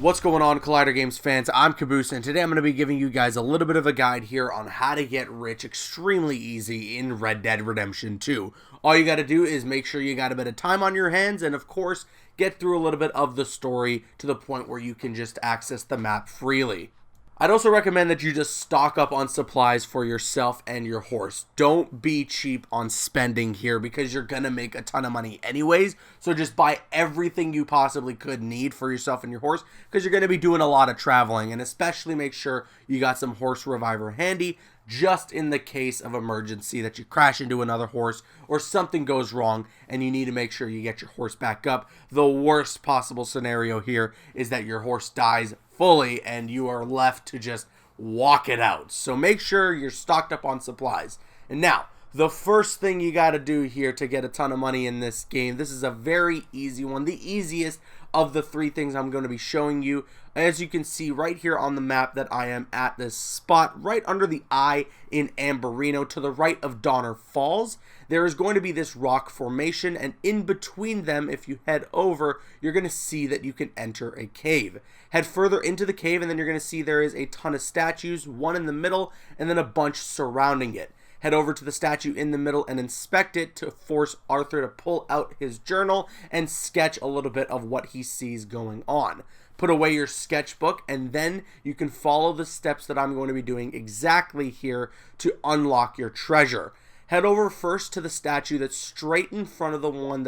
What's going on, Collider Games fans? I'm Caboose, and today I'm going to be giving you guys a little bit of a guide here on how to get rich extremely easy in Red Dead Redemption 2. All you got to do is make sure you got a bit of time on your hands and, of course, get through a little bit of the story to the point where you can just access the map freely. I'd also recommend that you just stock up on supplies for yourself and your horse. Don't be cheap on spending here because you're going to make a ton of money anyways. So just buy everything you possibly could need for yourself and your horse because you're going to be doing a lot of traveling. And especially make sure you got some horse reviver handy just in the case of emergency that you crash into another horse or something goes wrong and you need to make sure you get your horse back up. The worst possible scenario here is that your horse dies fully and you are left to just walk it out. So make sure you're stocked up on supplies. And now, the first thing you got to do here to get a ton of money in this game, this is a very easy one, the easiest of the three things I'm going to be showing you. As you can see right here on the map that I am at this spot right under the eye in Amberino to the right of Donner Falls, there is going to be this rock formation, and in between them, if you head over, you're going to see that you can enter a cave. Head further into the cave and then you're going to see there is a ton of statues, one in the middle and then a bunch surrounding it. Head over to the statue in the middle and inspect it to force Arthur to pull out his journal and sketch a little bit of what he sees going on. Put away your sketchbook and then you can follow the steps that I'm going to be doing exactly here to unlock your treasure. Head over first to the statue that's straight in front of the one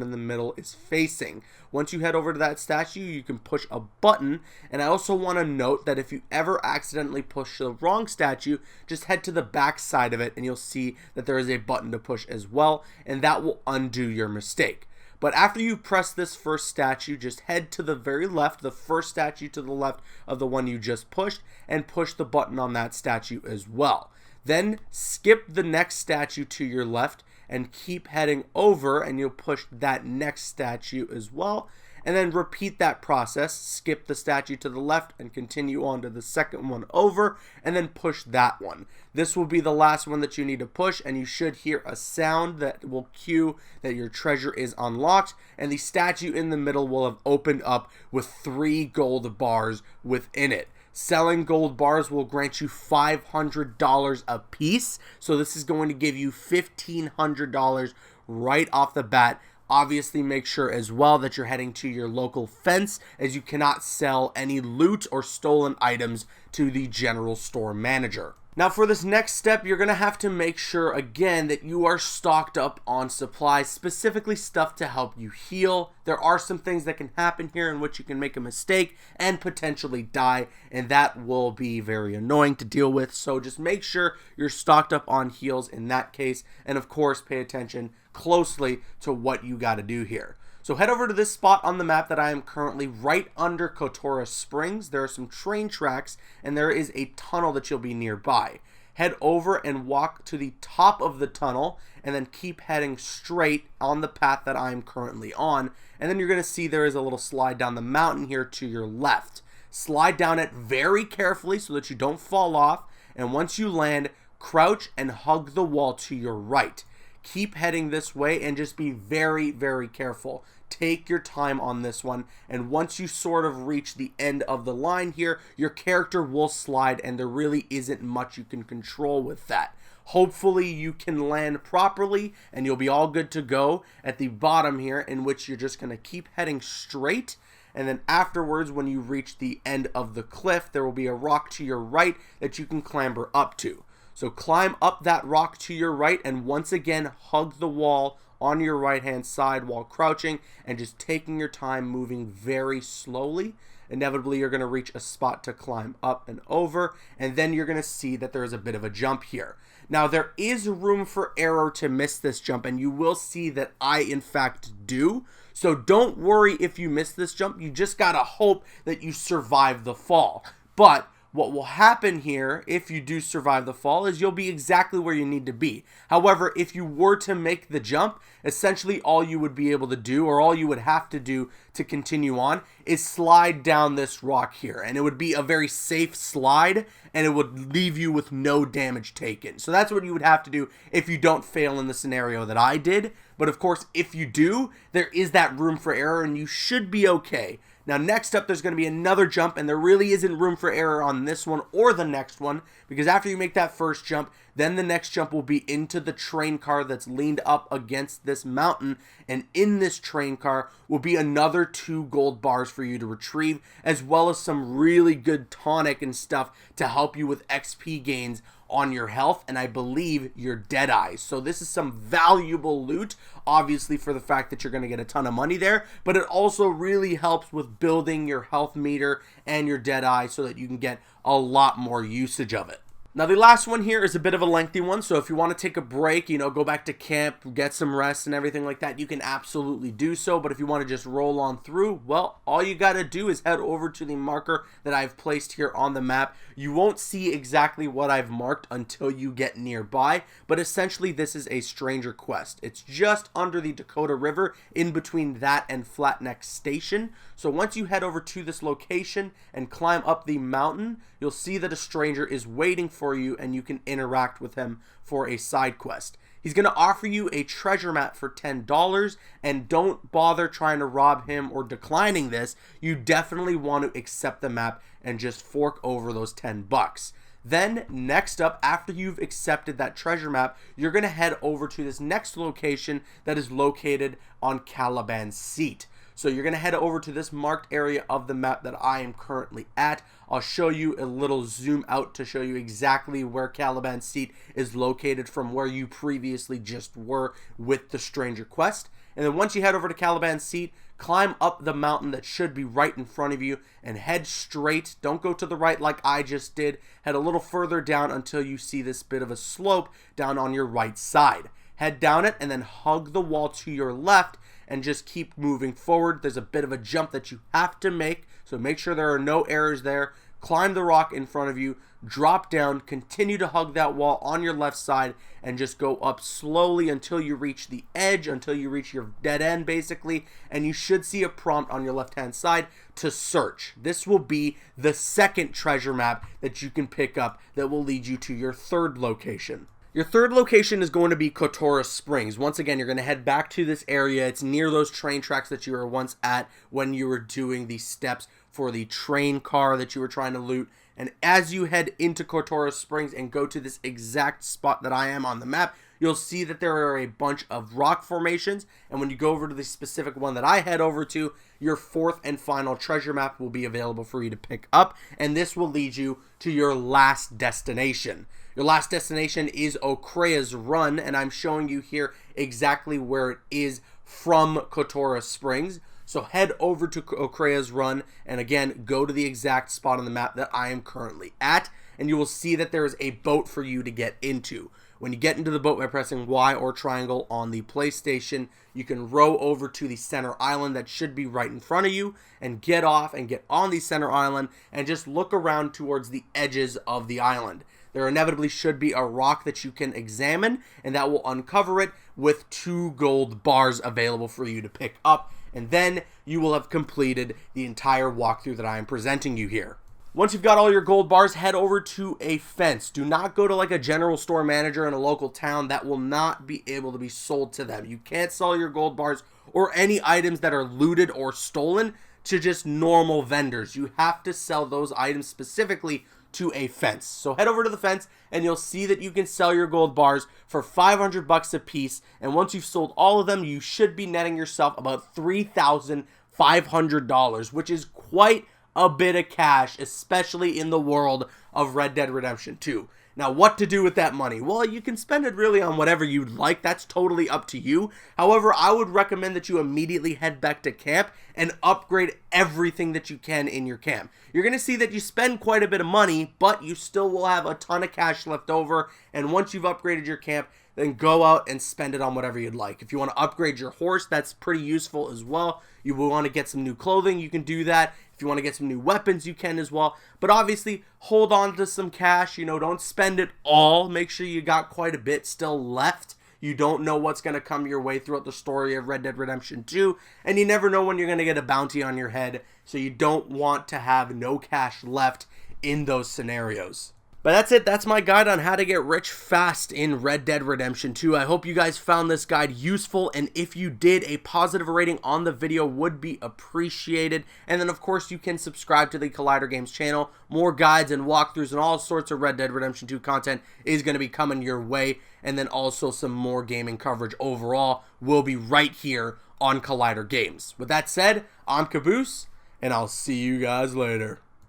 in the middle is facing. Once you head over to that statue, you can push a button. And I also want to note that if you ever accidentally push the wrong statue, just head to the back side of it and you'll see that there is a button to push as well. And that will undo your mistake. But after you press this first statue, just head to the very left, the first statue to the left of the one you just pushed, and push the button on that statue as well. Then skip the next statue to your left and keep heading over and you'll push that next statue as well. And then repeat that process, skip the statue to the left and continue on to the second one over and then push that one. This will be the last one that you need to push and you should hear a sound that will cue that your treasure is unlocked and the statue in the middle will have opened up with 3 gold bars within it. Selling gold bars will grant you $500 a piece, so this is going to give you $1,500 right off the bat. Obviously, make sure as well that you're heading to your local fence, as you cannot sell any loot or stolen items to the general store manager. Now for this next step, you're going to have to make sure again that you are stocked up on supplies, specifically stuff to help you heal. There are some things that can happen here in which you can make a mistake and potentially die, and that will be very annoying to deal with. So just make sure you're stocked up on heals in that case, and of course pay attention closely to what you got to do here. So head over to this spot on the map that I am currently right under Kotora Springs. There are some train tracks and there is a tunnel that you'll be nearby. Head over and walk to the top of the tunnel and then keep heading straight on the path that I'm currently on. And then you're going to see there is a little slide down the mountain here to your left. Slide down it very carefully so that you don't fall off. And once you land, crouch and hug the wall to your right. Keep heading this way and just be very, very careful. Take your time on this one, and once you sort of reach the end of the line here, your character will slide and there really isn't much you can control with that. Hopefully you can land properly and you'll be all good to go at the bottom here, in which you're just going to keep heading straight. And then afterwards, when you reach the end of the cliff, there will be a rock to your right that you can clamber up to. So climb up that rock to your right and once again hug the wall on your right hand side while crouching and just taking your time, moving very slowly. Inevitably you're going to reach a spot to climb up and over, and then you're going to see that there is a bit of a jump here. Now there is room for error to miss this jump, and you will see that I in fact do. So don't worry if you miss this jump, you just gotta hope that you survive the fall. But what will happen here, if you do survive the fall, is you'll be exactly where you need to be. However, if you were to make the jump, essentially all you would be able to do, or all you would have to do to continue on, is slide down this rock here. And it would be a very safe slide, and it would leave you with no damage taken. So that's what you would have to do if you don't fail in the scenario that I did. But of course, if you do, there is that room for error and you should be okay. Now, next up, there's going to be another jump, and there really isn't room for error on this one or the next one, because after you make that first jump, then the next jump will be into the train car that's leaned up against this mountain, and in this train car will be another 2 gold bars for you to retrieve, as well as some really good tonic and stuff to help you with XP gains on your health, and I believe your dead eyes. So this is some valuable loot, obviously, for the fact that you're going to get a ton of money there, but it also really helps with building your health meter and your dead eye so that you can get a lot more usage of it. Now, the last one here is a bit of a lengthy one, so if you want to take a break, you know, go back to camp, get some rest and everything like that, you can absolutely do so. But if you want to just roll on through, well, all you got to do is head over to the marker that I've placed here on the map. You won't see exactly what I've marked until you get nearby, but essentially this is a stranger quest. It's just under the Dakota River, in between that and Flatneck Station. So once you head over to this location and climb up the mountain, you'll see that a stranger is waiting for you and you can interact with him for a side quest. He's going to offer you a treasure map for $10, and don't bother trying to rob him or declining this. You definitely want to accept the map and just fork over those 10 bucks. Then next up, after you've accepted that treasure map, you're going to head over to this next location that is located on Caliban Seat. So you're going to head over to this marked area of the map that I am currently at. I'll show you a little zoom out to show you exactly where Caliban Seat is located from where you previously just were with the stranger quest. And then once you head over to Caliban Seat, climb up the mountain that should be right in front of you and head straight. Don't go to the right like I just did. Head a little further down until you see this bit of a slope down on your right side. Head down it and then hug the wall to your left and just keep moving forward. There's a bit of a jump that you have to make, so make sure there are no errors there. Climb the rock in front of you, drop down, continue to hug that wall on your left side, and just go up slowly until you reach the edge, until you reach your dead end basically, and you should see a prompt on your left hand side to search. This will be the second treasure map that you can pick up that will lead you to your third location. Your third location is going to be Kotora Springs. Once again, you're going to head back to this area. It's near those train tracks that you were once at when you were doing the steps for the train car that you were trying to loot. And as you head into Kotora Springs and go to this exact spot that I am on the map, you'll see that there are a bunch of rock formations. And when you go over to the specific one that I head over to, your fourth and final treasure map will be available for you to pick up. And this will lead you to your last destination. Your last destination is Ocrea's Run, and I'm showing you here exactly where it is from Kotora Springs. So head over to Ocrea's Run, and again, go to the exact spot on the map that I am currently at, and you will see that there is a boat for you to get into. When you get into the boat by pressing Y or triangle on the PlayStation, you can row over to the center island that should be right in front of you, and get off and get on the center island, and just look around towards the edges of the island. There inevitably should be a rock that you can examine, and that will uncover it with 2 gold bars available for you to pick up, and then you will have completed the entire walkthrough that I am presenting you here. Once you've got all your gold bars, head over to a fence. Do not go to like a general store manager in a local town. That will not be able to be sold to them. You can't sell your gold bars or any items that are looted or stolen to just normal vendors. You have to sell those items specifically to a fence. So head over to the fence and you'll see that you can sell your gold bars for 500 bucks a piece, and once you've sold all of them, you should be netting yourself about $3,500, which is quite a bit of cash, especially in the world of Red Dead Redemption 2. Now, what to do with that money? Well, you can spend it really on whatever you'd like. That's totally up to you. However, I would recommend that you immediately head back to camp and upgrade everything that you can in your camp. You're going to see that you spend quite a bit of money, but you still will have a ton of cash left over. And once you've upgraded your camp, then go out and spend it on whatever you'd like. If you want to upgrade your horse, that's pretty useful as well. You will want to get some new clothing, you can do that. If you want to get some new weapons, you can as well. But obviously, hold on to some cash. You know, don't spend it all. Make sure you got quite a bit still left. You don't know what's going to come your way throughout the story of Red Dead Redemption 2. And you never know when you're going to get a bounty on your head. So you don't want to have no cash left in those scenarios. But that's it. That's my guide on how to get rich fast in Red Dead Redemption 2. I hope you guys found this guide useful, and if you did, a positive rating on the video would be appreciated. And then, of course, you can subscribe to the Collider Games channel. More guides and walkthroughs and all sorts of Red Dead Redemption 2 content is going to be coming your way. And then also some more gaming coverage overall will be right here on Collider Games. With that said, I'm Caboose, and I'll see you guys later.